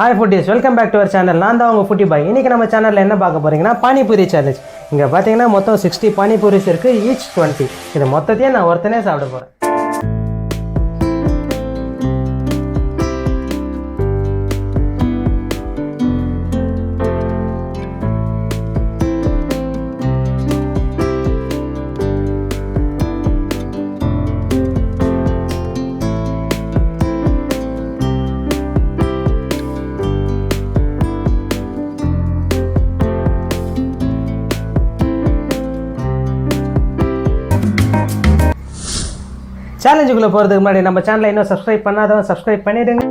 Hi foodies, welcome back to our channel. நான் தான் உங்க ஃபுட்டி பாய். இன்னைக்கு நம்ம சேனல்ல என்ன பார்க்க போறீங்கன்னா பானிபூரி சேலஞ்ச். இங்க பாத்தீங்கன்னா மொத்தம் 60 பானிபூரிஸ் இருக்கு, ஈச் 20. இது மொத்தத்தையும் நான் ஒருத்தனே சாப்பிட போறேன். சேலஞ்சுக்குள்ள போறதுக்கு முன்னாடி நம்ம சேனலை இன்னும் சப்ஸ்கிரைப் பண்ணாதவங்க சப்ஸ்கிரைப் பண்ணிடுங்க.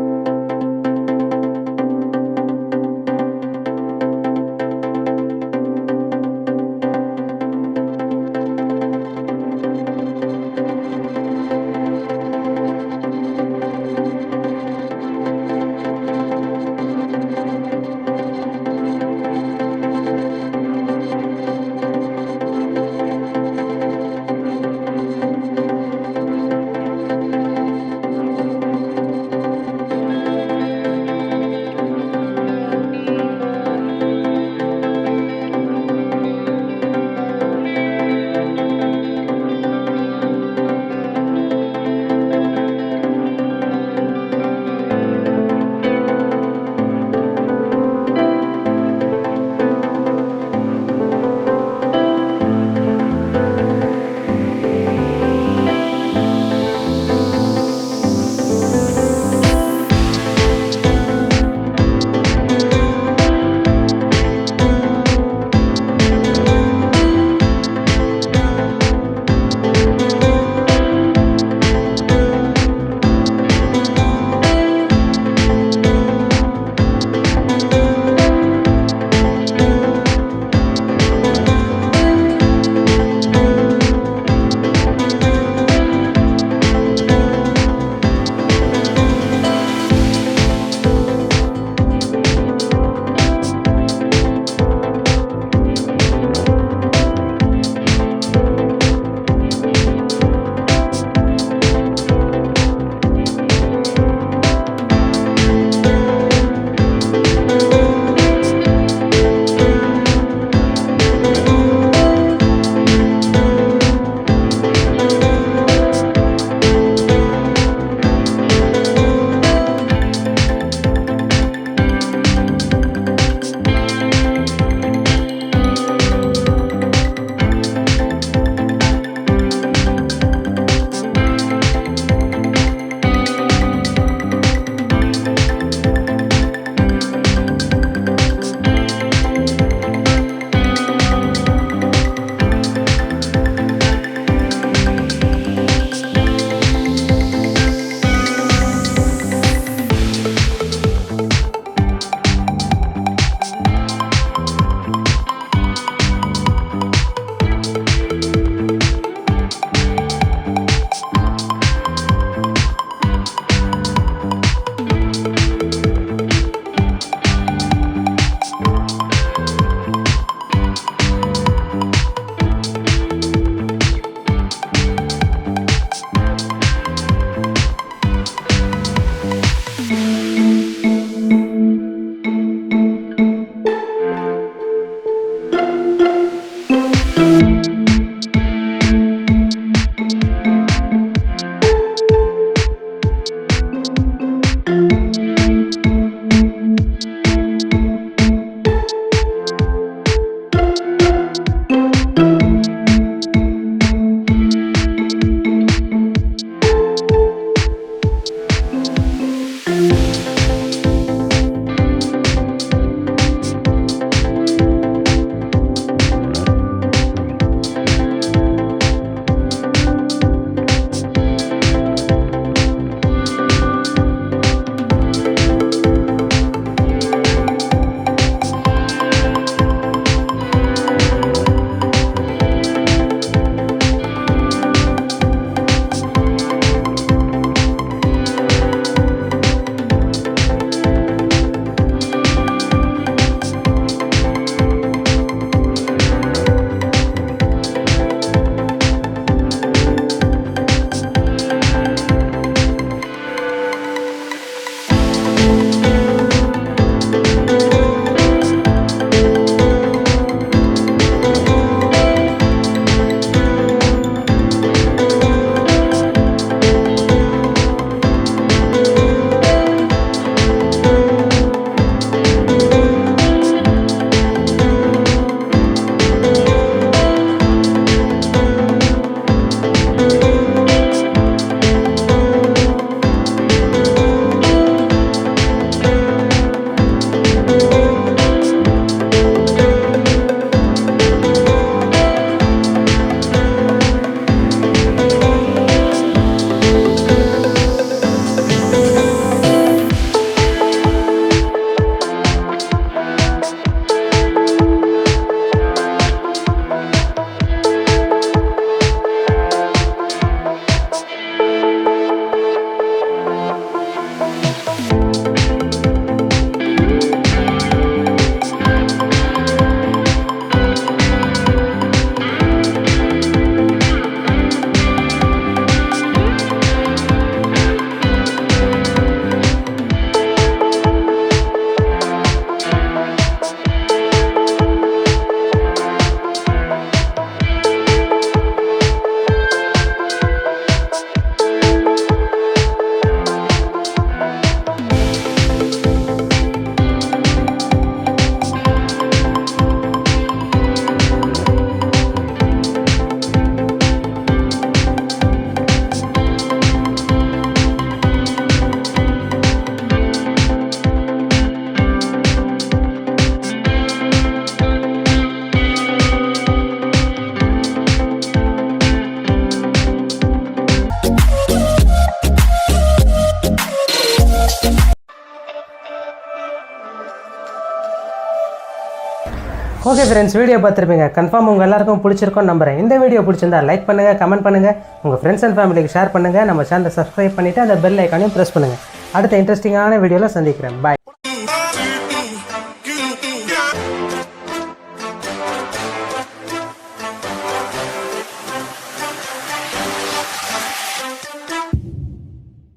ஓகே ஃப்ரெண்ட்ஸ், வீடியோ பார்த்துருப்பீங்க. கன்ஃபார்ம் உங்கள் எல்லாருக்கும் பிடிச்சிருக்கோம் நம்புறேன். இந்த வீடியோ பிடிச்சிருந்தா லைக் பண்ணுங்கள், கமெண்ட் பண்ணுங்கள், உங்கள் ஃப்ரெண்ட்ஸ் அண்ட் ஃபேமிலிக்கு ஷேர் பண்ணுங்கள். நம்ம சேனலை சப்ஸ்கிரைப் பண்ணிவிட்டு அந்த பெல் ஐக்கானையும் ப்ரெஸ் பண்ணுங்கள். அடுத்த இன்ட்ரெஸ்டிங்கான வீடியோவில் சந்திக்கிறேன். பாய்.